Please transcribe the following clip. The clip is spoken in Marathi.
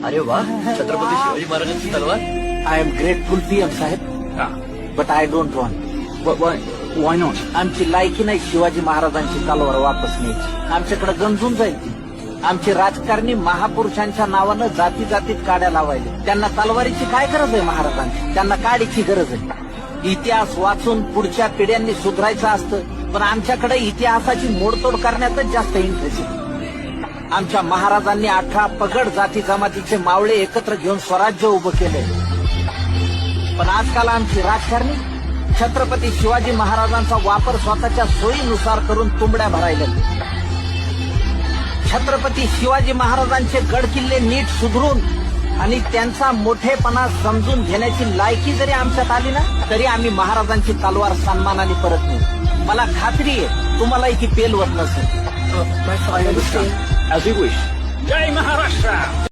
अरे वा, छत्रपती शिवाजी महाराजांची तलवार. आय एम ग्रेटफुल पीएम साहेब, but I don't want. Why not? आमची लायकी नाही शिवाजी महाराजांची तलवार वापस न्यायची. आमच्याकडे गंजून जाईल ती. आमची राजकारणी महापुरुषांच्या नावानं जाती जातीत काड्या लावायले. त्यांना तलवारीची काय गरज आहे महाराजांची? त्यांना काडीची गरज आहे. इतिहास वाचून पुढच्या पिढ्यांनी सुधारायचं असतं, पण आमच्याकडे इतिहासाची मोडतोड करण्यातच जास्त इंटरेस्ट आहे. आमच्या महाराजांनी 18 पगड जाती जमातीचे मावळे एकत्र घेऊन स्वराज्य उभं केलंय. पण आजकाल आमची राजकारणी छत्रपती शिवाजी महाराजांचा वापर स्वतःच्या सोयीनुसार करून तुंबड्या भरायला. छत्रपती शिवाजी महाराजांचे गड किल्ले नीट सुधरून आणि त्यांचा मोठेपणा समजून घेण्याची लायकी जरी आमच्यात आली ना, तरी आम्ही महाराजांची तलवार सन्मानाने परत नेऊ. मला खात्री आहे तुम्हालाही ती पेलवत नसेल. As you wish. Jai Maharashtra.